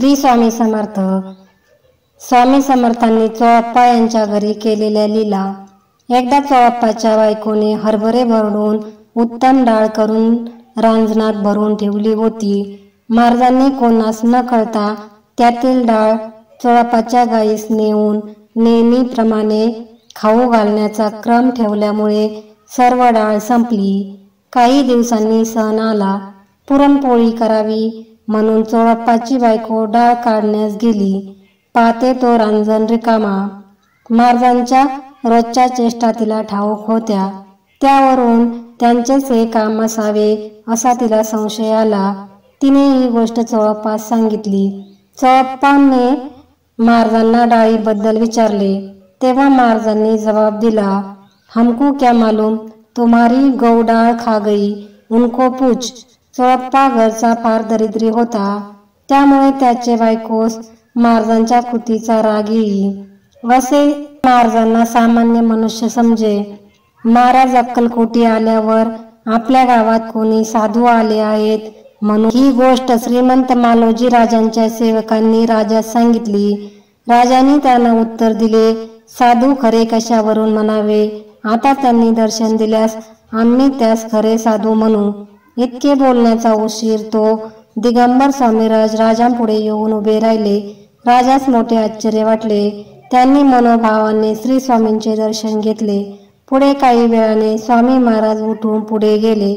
श्री स्वामी समर्थ. स्वामी समर्थांनी चोळप्पा यांच्या घरी केलेल्या लीला. एकदा चोळप्पाच्या बायकोने हरभरे भरडून उत्तम डाळ करून रांजणात भरून ठेवली होती. महाराजांनी कोणास न कळता त्यातील डाळ चोळप्पाच्या गायीस नेऊन नेहमीप्रमाणे खाऊ घालण्याचा क्रम ठेवल्यामुळे सर्व डाळ संपली. काही दिवसांनी सण आला. पुरणपोळी करावी म्हणून चोळप्पाची बायको डाळ काढण्यास गेली. पाहते तो रांजण रिकामा. महाराजांच्या रोजच्या चेष्टा तिला ठाऊक होत्या. त्यावरून त्यांचेच हे काम असावे असा तिला संशय आला. तिने ही गोष्ट चोळप्पास सांगितली. चोळप्पाने महाराजांना डाळीबद्दल विचारले. तेव्हा महाराजांनी जबाब दिला, हमको क्या मालूम, तुम्हारी गौ डाळ खा गई, उनको पूछ. चोळप्पा घरचा फार दरिद्री होता. त्यामुळे त्याचे बायकोस महाराजांच्या कृतीचा राग येई असे महाराजांना सामान्य मनुष्य समजे. महाराज अक्कलकोटी आल्यावर आपल्या गावात कोणी साधू आले आहेत म्हणून ही गोष्ट श्रीमंत मालोजी राजांच्या सेवकांनी राजास सांगितली. राजांनी त्यांना उत्तर दिले, साधू खरे कशावरून म्हणावे. आता त्यांनी दर्शन दिल्यास आम्ही त्यास खरे साधू म्हणू. इतके बोलण्याचा उशीर तो दिगंबर स्वामीराज राजांपुढे येऊन उभे राहिले. राजास मोठे आश्चर्य वाटले. त्यांनी मनोभावाने श्री स्वामींचे दर्शन घेतले. पुढे काही वेळाने स्वामी महाराज उठून पुढे गेले.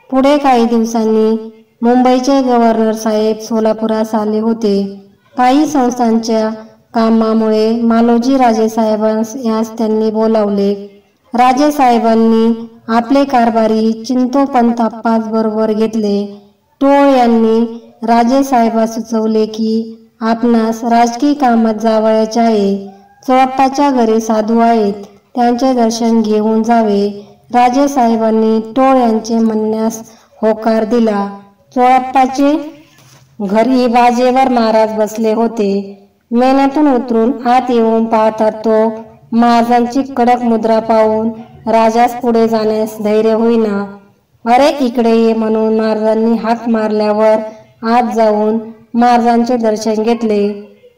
पुढे काही दिवसांनी मुंबईचे गव्हर्नर साहेब सोलापुरास आले होते. काही संस्थांच्या कामामुळे मालोजी राजेसाहेबांस यास त्यांनी बोलावले. राजेसाहेबांनी आपले कारभारी चिंतोपंत आप्पास बरोबर घेतले. टोळ यांनी राजेसाहेबास सुचवले की आपणास राजकीय कामात जावयाचे आहे. चोळप्पाच्या घरी साधू आहेत, त्यांचे दर्शन घेऊन जावे. राजेसाहेबांनी टोळ यांचे म्हणण्यास होकार दिला. चोळप्पाचे घरी बाजेवर महाराज बसले होते. मेण्यातून उतरून आत येऊन पाहतात तो महाराजांची कडक मुद्रा पाहून राजास पुढे जाण्यास धैर्य होईना. अरे इकडे ये म्हणून महाराजांनी हाक मारल्यावर आत जाऊन महाराजांचे दर्शन घेतले.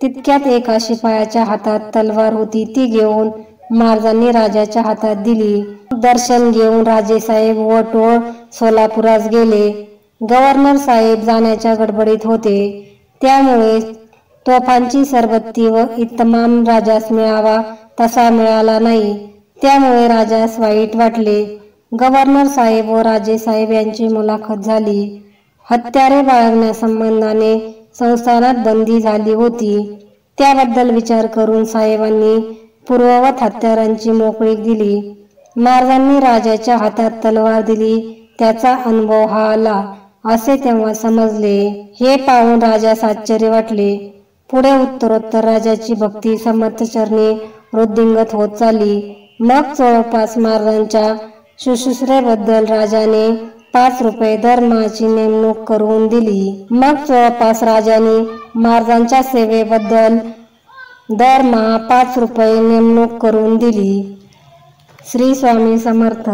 तितक्यात एका शिपायाच्या हातात तलवार होती. ती घेऊन महाराजांनी राजाच्या हातात दिली. दर्शन घेऊन राजेसाहेब व टोळ सोलापुरास गेले. गव्हर्नर साहेब जाण्याच्या गडबडीत होते. त्यामुळे तोफांची सरबत्ती व इत्माम राजास मिळावा तसा मिळाला नाही. त्यामुळे राजास वाईट वाटले. गव्हर्नर साहेब व राजेसाहेब यांची मुलाखत झाली. हत्यारे बाळगण्यासंबंधाने संस्थानात बंदी झाली होती. त्याबद्दल विचार करून साहेबांनी पूर्ववत हत्यारांची मोकळीक दिली. महाराजांनी राजाच्या हातात तलवार दिली. त्याचा अनुभव हा आला असे तेव्हा समजले. हे पाहून राजास आश्चर्य वाटले. पुढे उत्तरोत्तर राजाची भक्ती समर्थचरणी वृद्धिंगत होत चालली. मग जवळपास महाराजांच्या शुश्रूषेबद्दल राजाने 5 रुपये दरमहाची नेमणूक करून दिली. मग जवळपास राजाने महाराजांच्या सेवेबद्दल दरमहा 5 रुपये नेमणूक करून दिली. श्री स्वामी समर्थ.